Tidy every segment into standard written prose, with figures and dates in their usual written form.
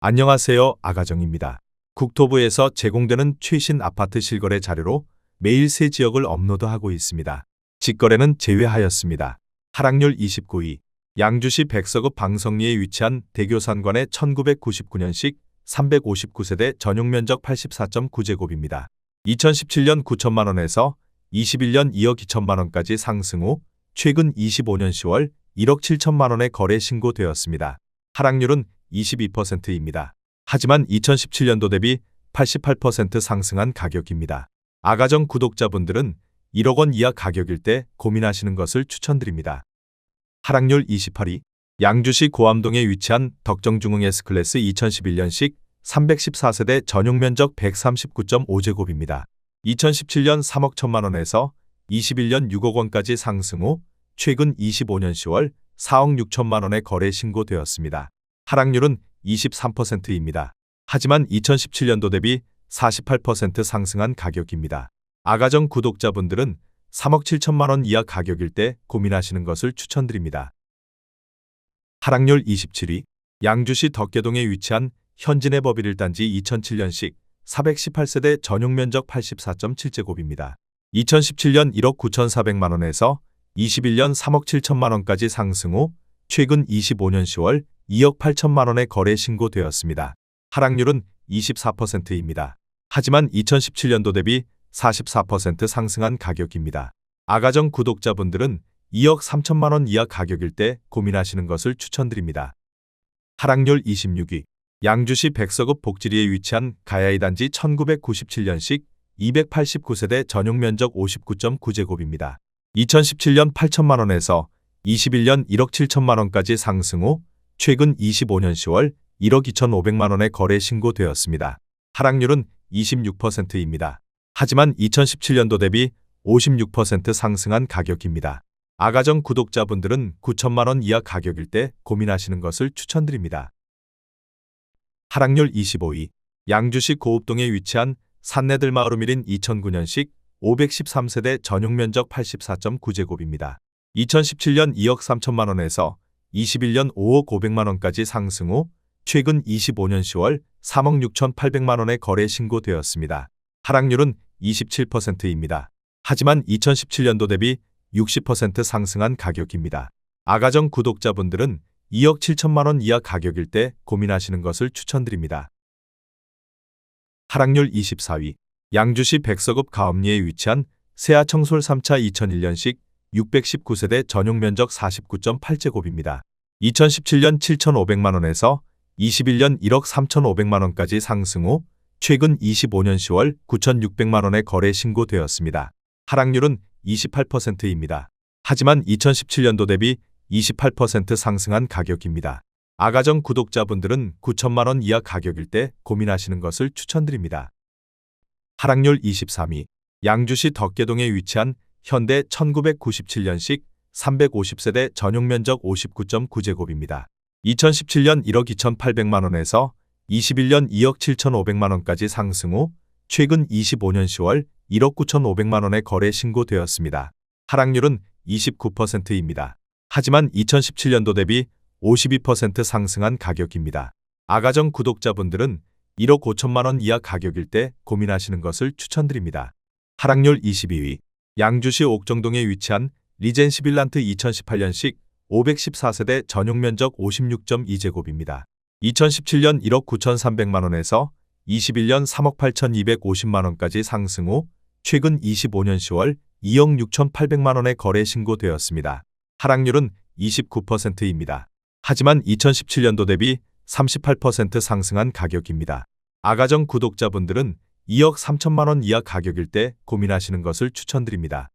안녕하세요. 아가정입니다. 국토부에서 제공되는 최신 아파트 실거래 자료로 매일 새 지역을 업로드하고 있습니다. 직거래는 제외하였습니다. 하락률 29위. 양주시 백서구 방성리에 위치한 대교산관의 1999년식 359세대 전용면적 84.9제곱입니다. 2017년 9천만원에서 21년 2억 2천만원까지 상승 후 최근 25년 10월 1억 7천만원에 거래 신고되었습니다. 하락률은 22%입니다. 하지만 2017년도 대비 88% 상승한 가격입니다. 아가정 구독자분들은 1억 원 이하 가격일 때 고민하시는 것을 추천드립니다. 하락률 28위. 양주시 고암동에 위치한 덕정중흥 S클래스 2011년식 314세대 전용면적 139.5제곱입니다. 2017년 3억 1천만원에서 21년 6억 원까지 상승 후 최근 25년 10월 4억 6천만원에 거래 신고되었습니다. 하락률은 23%입니다. 하지만 2017년도 대비 48% 상승한 가격입니다. 아가정 구독자분들은 3억 7천만원 이하 가격일 때 고민하시는 것을 추천드립니다. 하락률 27위. 양주시 덕계동에 위치한 현진의 법일 1단지 2007년식 418세대 전용면적 84.7제곱입니다. 2017년 1억 9,400만원에서 21년 3억 7천만원까지 상승 후 최근 25년 10월 2억 8천만원에 거래 신고되었습니다. 하락률은 24%입니다. 하지만 2017년도 대비 44% 상승한 가격입니다. 아가정 구독자분들은 2억 3천만원 이하 가격일 때 고민하시는 것을 추천드립니다. 하락률 26위. 양주시 백서구 복지리에 위치한 가야이 단지 1997년식 289세대 전용면적 59.9제곱입니다. 2017년 8천만원에서 21년 1억 7천만원까지 상승 후 최근 25년 10월 1억 2,500만원에 거래 신고되었습니다. 하락률은 26%입니다. 하지만 2017년도 대비 56% 상승한 가격입니다. 아가정 구독자분들은 9천만원 이하 가격일 때 고민하시는 것을 추천드립니다. 하락률 25위. 양주시 고읍동에 위치한 산내들마을우밀인 2009년식 513세대 전용면적 84.9제곱입니다. 2017년 2억 3천만원에서 21년 5억 5백만원까지 상승 후 최근 25년 10월 3억 6,800만원에 거래 신고되었습니다. 하락률은 27%입니다. 하지만 2017년도 대비 60% 상승한 가격입니다. 아가정 구독자분들은 2억 7천만원 이하 가격일 때 고민하시는 것을 추천드립니다. 하락률 24위. 양주시 백서급 가업리에 위치한 세아청솔 3차 2001년식 619세대 전용면적 49.8제곱입니다. 2017년 7,500만원에서 21년 1억 3,500만원까지 상승 후 최근 25년 10월 9,600만원에 거래 신고되었습니다. 하락률은 28%입니다. 하지만 2017년도 대비 28% 상승한 가격입니다. 아가정 구독자분들은 9천만원 이하 가격일 때 고민하시는 것을 추천드립니다. 하락률 23위. 양주시 덕계동에 위치한 현대 1997년식 350세대 전용면적 59.9제곱입니다. 2017년 1억 2,800만원에서 21년 2억 7,500만원까지 상승 후 최근 25년 10월 1억 9,500만원에 거래 신고되었습니다. 하락률은 29%입니다. 하지만 2017년도 대비 52% 상승한 가격입니다. 아가정 구독자분들은 1억 5천만원 이하 가격일 때 고민하시는 것을 추천드립니다. 하락률 22위. 양주시 옥정동에 위치한 리젠시 빌란트 2018년식 514세대 전용면적 56.2제곱입니다. 2017년 1억 9,300만원에서 21년 3억 8,250만원까지 상승 후 최근 25년 10월 2억 6,800만원에 거래 신고되었습니다. 하락률은 29%입니다. 하지만 2017년도 대비 38% 상승한 가격입니다. 아가정 구독자분들은 2억 3천만원 이하 가격일 때 고민하시는 것을 추천드립니다.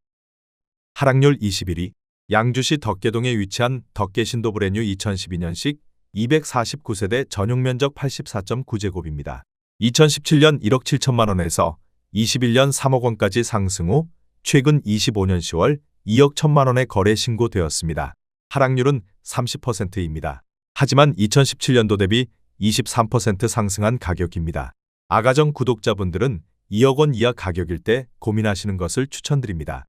하락률 21위. 양주시 덕계동에 위치한 덕계신도브레뉴 2012년식 249세대 전용면적 84.9제곱입니다. 2017년 1억 7천만원에서 21년 3억 원까지 상승 후 최근 25년 10월 2억 1천만원에 거래 신고되었습니다. 하락률은 30%입니다. 하지만 2017년도 대비 23% 상승한 가격입니다. 아가정 구독자분들은 2억 원 이하 가격일 때 고민하시는 것을 추천드립니다.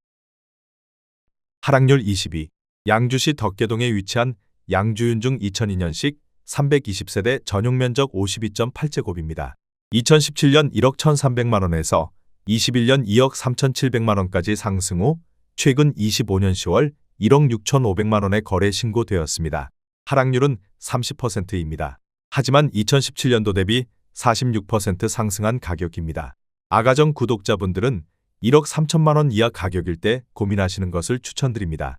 하락률 22. 양주시 덕계동에 위치한 양주윤중 2002년식 320세대 전용 면적 52.8제곱입니다. 2017년 1억 1,300만원에서 21년 2억 3,700만원까지 상승 후 최근 25년 10월 1억 6,500만원에 거래 신고되었습니다. 하락률은 30%입니다. 하지만 2017년도 대비 46% 상승한 가격입니다. 아가정 구독자분들은 1억 3천만원 이하 가격일 때 고민하시는 것을 추천드립니다.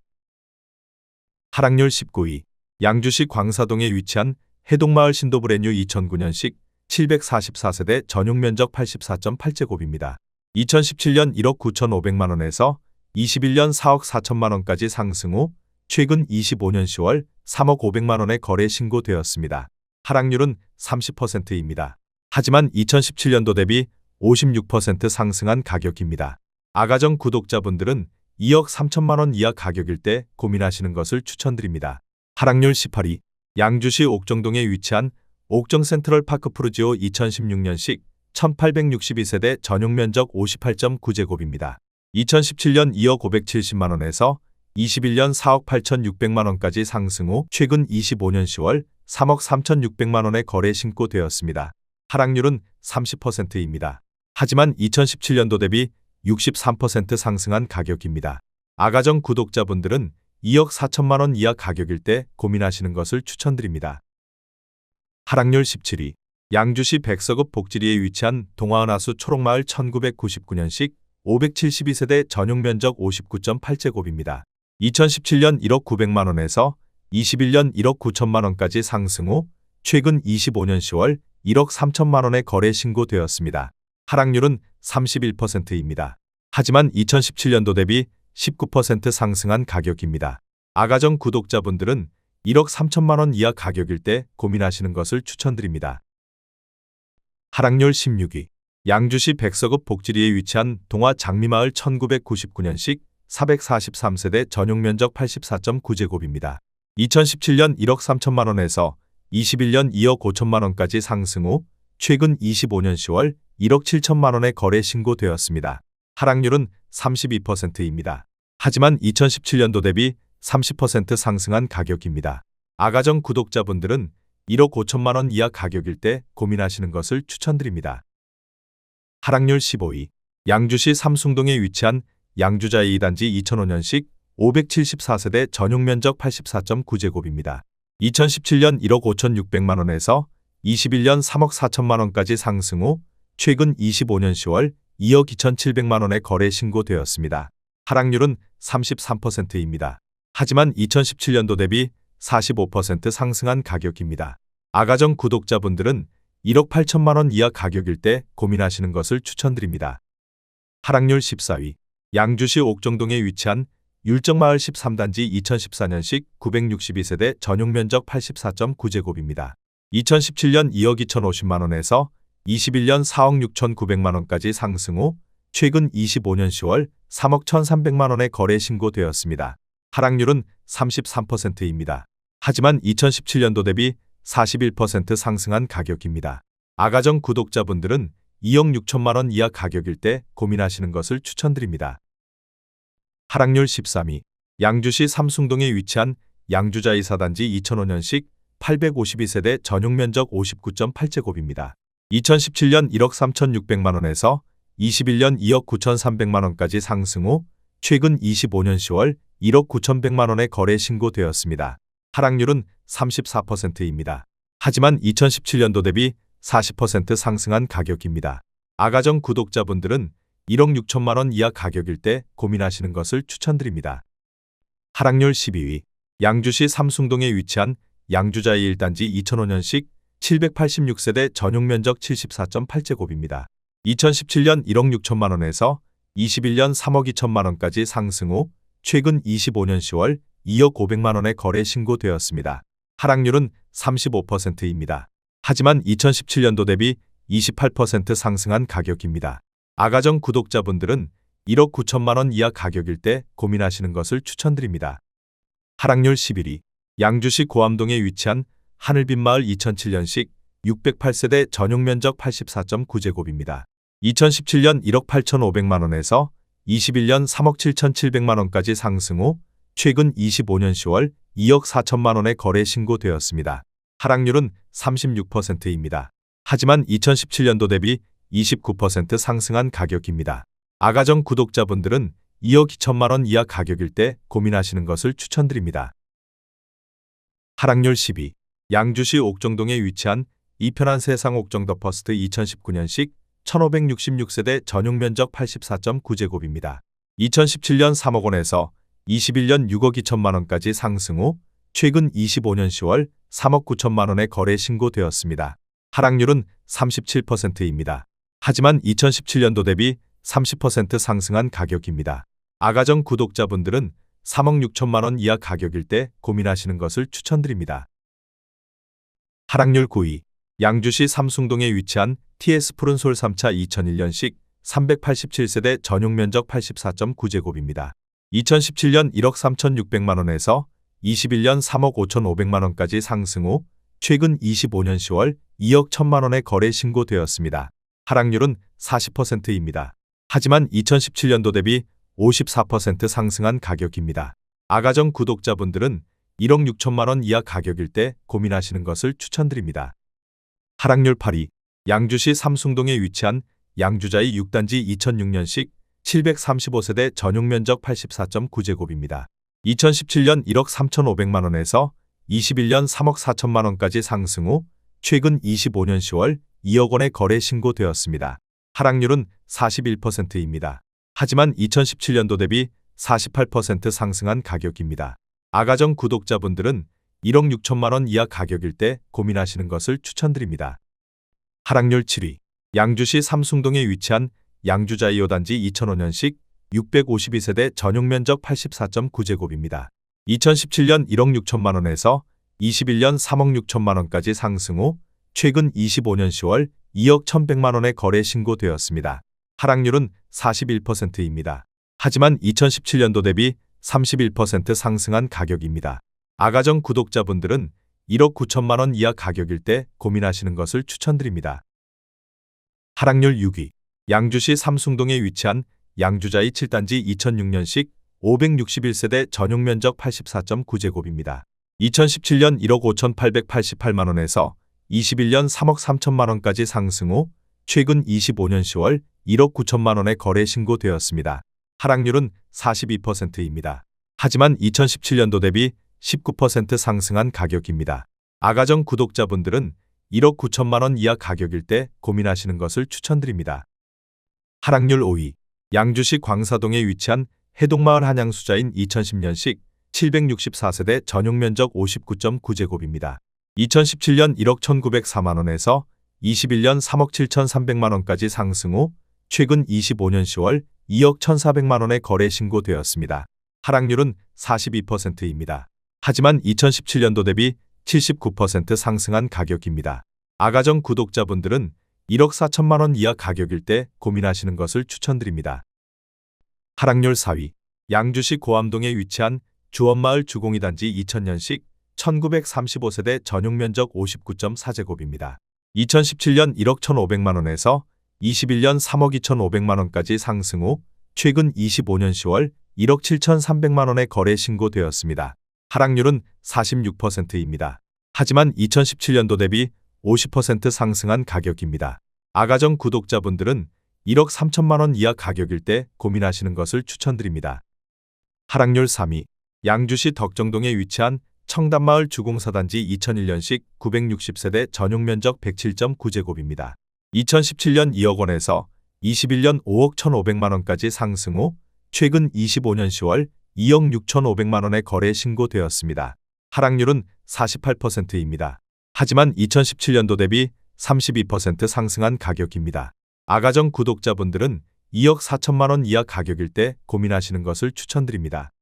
하락률 19위. 양주시 광사동에 위치한 해동마을 신도브레뉴 2009년식 744세대 전용 면적 84.8제곱입니다. 2017년 1억 9,500만원에서 21년 4억 4천만원까지 상승 후 최근 25년 10월 3억 500만원에 거래 신고되었습니다. 하락률은 30%입니다. 하지만 2017년도 대비 56% 상승한 가격입니다. 아가정 구독자분들은 2억 3천만원 이하 가격일 때 고민하시는 것을 추천드립니다. 하락률 18위. 양주시 옥정동에 위치한 옥정 센트럴 파크 푸르지오 2016년식 1862세대 전용 면적 58.9제곱입니다. 2017년 2억 570만원에서 21년 4억 8,600만원까지 상승 후 최근 25년 10월 3억 3,600만원에 거래 신고되었습니다. 하락률은 30%입니다. 하지만 2017년도 대비 63% 상승한 가격입니다. 아가정 구독자분들은 2억 4천만원 이하 가격일 때 고민하시는 것을 추천드립니다. 하락률 17위. 양주시 백서급 복지리에 위치한 동화은하수 초록마을 1999년식 572세대 전용 면적 59.8제곱입니다. 2017년 1억 900만원에서 21년 1억 9천만원까지 상승 후 최근 25년 10월 1억 3천만원에 거래 신고되었습니다. 하락률은 31%입니다. 하지만 2017년도 대비 19% 상승한 가격입니다. 아가정 구독자분들은 1억 3천만원 이하 가격일 때 고민하시는 것을 추천드립니다. 하락률 16위. 양주시 백서급 복지리에 위치한 동화 장미마을 1999년식 443세대 전용 면적 84.9제곱입니다. 2017년 1억 3천만원에서 21년 2억 5천만원까지 상승 후 최근 25년 10월 1억 7천만원에 거래 신고되었습니다. 하락률은 32%입니다. 하지만 2017년도 대비 30% 상승한 가격입니다. 아가정 구독자분들은 1억 5천만원 이하 가격일 때 고민하시는 것을 추천드립니다. 하락률 15위. 양주시 삼숭동에 위치한 양주자이 2단지 2005년식 574세대 전용 면적 84.9제곱입니다. 2017년 1억 5,600만원에서 21년 3억 4천만원까지 상승 후 최근 25년 10월 2억 2,700만원에 거래 신고되었습니다. 하락률은 33%입니다. 하지만 2017년도 대비 45% 상승한 가격입니다. 아가정 구독자분들은 1억 8천만원 이하 가격일 때 고민하시는 것을 추천드립니다. 하락률 14위. 양주시 옥정동에 위치한 율정마을 13단지 2014년식 962세대 전용 면적 84.9제곱입니다. 2017년 2억 2,050만원에서 21년 4억 6,900만원까지 상승 후 최근 25년 10월 3억 1,300만원에 거래 신고되었습니다. 하락률은 33%입니다. 하지만 2017년도 대비 41% 상승한 가격입니다. 아가정 구독자분들은 2억 6천만원 이하 가격일 때 고민하시는 것을 추천드립니다. 하락률 13위. 양주시 삼숭동에 위치한 양주자이 4단지 2005년식 852세대 전용 면적 59.8제곱입니다. 2017년 1억 3,600만원에서 21년 2억 9,300만원까지 상승 후 최근 25년 10월 1억 9,100만원에 거래 신고되었습니다. 하락률은 34%입니다. 하지만 2017년도 대비 40% 상승한 가격입니다. 아가정 구독자분들은 1억 6천만원 이하 가격일 때 고민하시는 것을 추천드립니다. 하락률 12위. 양주시 삼숭동에 위치한 양주자이 1단지 2005년식 786세대 전용 면적 74.8제곱입니다. 2017년 1억 6천만원에서 21년 3억 2천만원까지 상승 후 최근 25년 10월 2억 500만원에 거래 신고되었습니다. 하락률은 35%입니다. 하지만 2017년도 대비 28% 상승한 가격입니다. 아가정 구독자분들은 1억 9천만원 이하 가격일 때 고민하시는 것을 추천드립니다. 하락률 11위. 양주시 고암동에 위치한 하늘빛마을 2007년식 608세대 전용 면적 84.9제곱입니다. 2017년 1억 8,500만원에서 21년 3억 7,700만원까지 상승 후 최근 25년 10월 2억 4천만원에 거래 신고되었습니다. 하락률은 36%입니다. 하지만 2017년도 대비 29% 상승한 가격입니다. 아가정 구독자분들은 2억 2천만 원 이하 가격일 때 고민하시는 것을 추천드립니다. 하락률 12. 양주시 옥정동에 위치한 이편한 세상 옥정 더 퍼스트 2019년식 1566세대 전용 면적 84.9제곱입니다. 2017년 3억 원에서 21년 6억 2천만 원까지 상승 후 최근 25년 10월 3억 9천만 원에 거래 신고되었습니다. 하락률은 37%입니다. 하지만 2017년도 대비 30% 상승한 가격입니다. 아가정 구독자분들은 3억 6천만 원 이하 가격일 때 고민하시는 것을 추천드립니다. 하락률 9위. 양주시 삼숭동에 위치한 TS 푸른솔 3차 2001년식 387세대 전용 면적 84.9제곱입니다. 2017년 1억 3,600만 원에서 21년 3억 5,500만 원까지 상승 후 최근 25년 10월 2억 1천만 원에 거래 신고되었습니다. 하락률은 40%입니다. 하지만 2017년도 대비 54% 상승한 가격입니다. 아가정 구독자분들은 1억 6천만 원 이하 가격일 때 고민하시는 것을 추천드립니다. 하락률 8위. 양주시 삼숭동에 위치한 양주자이 6단지 2006년식 735세대 전용 면적 84.9제곱입니다. 2017년 1억 3,500만 원에서 21년 3억 4천만 원까지 상승 후 최근 25년 10월 2억 원에 거래 신고되었습니다. 하락률은 41%입니다. 하지만 2017년도 대비 48% 상승한 가격입니다. 아가정 구독자분들은 1억 6천만 원 이하 가격일 때 고민하시는 것을 추천드립니다. 하락률 7위. 양주시 삼숭동에 위치한 양주자이 5단지 2005년식 652세대 전용 면적 84.9제곱입니다. 2017년 1억 6천만 원에서 21년 3억 6천만 원까지 상승 후 최근 25년 10월 2억 1,100만 원에 거래 신고되었습니다. 하락률은 41%입니다. 하지만 2017년도 대비 31% 상승한 가격입니다. 아가정 구독자분들은 1억 9천만 원 이하 가격일 때 고민하시는 것을 추천드립니다. 하락률 6위. 양주시 삼숭동에 위치한 양주자이 7단지 2006년식 561세대 전용 면적 84.9제곱입니다. 2017년 1억 5,888만 원에서 21년 3억 3천만 원까지 상승 후 최근 25년 10월 1억 9천만 원에 거래 신고되었습니다. 하락률은 42%입니다. 하지만 2017년도 대비 19% 상승한 가격입니다. 아가정 구독자분들은 1억 9천만 원 이하 가격일 때 고민하시는 것을 추천드립니다. 하락률 5위. 양주시 광사동에 위치한 해동마을 한양수자인 2010년식 764세대 전용 면적 59.9제곱입니다. 2017년 1억 1,904만 원에서 21년 3억 7,300만 원까지 상승 후 최근 25년 10월 2억 1,400만 원에 거래 신고되었습니다. 하락률은 42%입니다. 하지만 2017년도 대비 79% 상승한 가격입니다. 아가정 구독자분들은 1억 4천만 원 이하 가격일 때 고민하시는 것을 추천드립니다. 하락률 4위. 양주시 고암동에 위치한 주원마을 주공이단지 2000년식 1935세대 전용 면적 59.4제곱입니다. 2017년 1억 1,500만 원에서 21년 3억 2,500만 원까지 상승 후 최근 25년 10월 1억 7,300만 원에 거래 신고되었습니다. 하락률은 46%입니다. 하지만 2017년도 대비 50% 상승한 가격입니다. 아가정 구독자분들은 1억 3천만 원 이하 가격일 때 고민하시는 것을 추천드립니다. 하락률 3위. 양주시 덕정동에 위치한 청담마을 주공사단지 2001년식 960세대 전용 면적 107.9제곱입니다. 2017년 2억 원에서 21년 5억 1,500만 원까지 상승 후 최근 25년 10월 2억 6,500만 원에 거래 신고되었습니다. 하락률은 48%입니다. 하지만 2017년도 대비 32% 상승한 가격입니다. 아가정 구독자분들은 2억 4천만 원 이하 가격일 때 고민하시는 것을 추천드립니다.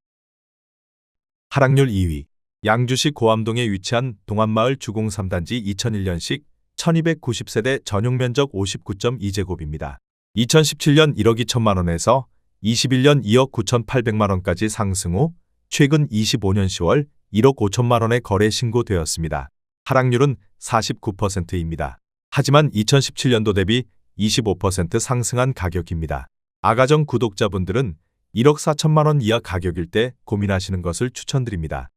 하락률 2위. 양주시 고암동에 위치한 동안마을 주공 3단지 2001년식 1290세대 전용 면적 59.2제곱입니다. 2017년 1억 2천만 원에서 21년 2억 9,800만 원까지 상승 후 최근 25년 10월 1억 5천만 원에 거래 신고되었습니다. 하락률은 49%입니다. 하지만 2017년도 대비 25% 상승한 가격입니다. 아가정 구독자분들은 1억 4천만 원 이하 가격일 때 고민하시는 것을 추천드립니다.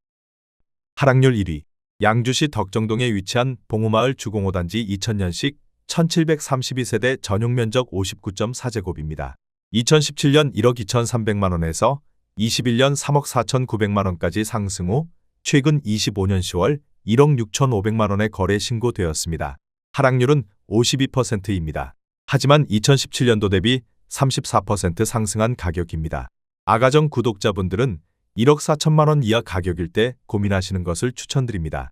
하락률 1위. 양주시 덕정동에 위치한 봉우마을 주공호단지 2000년식 1732세대 전용 면적 59.4제곱입니다. 2017년 1억 2,300만 원에서 21년 3억 4,900만 원까지 상승 후 최근 25년 10월 1억 6,500만 원에 거래 신고되었습니다. 하락률은 52%입니다. 하지만 2017년도 대비 34% 상승한 가격입니다. 아가정 구독자분들은 1억 4천만 원 이하 가격일 때 고민하시는 것을 추천드립니다.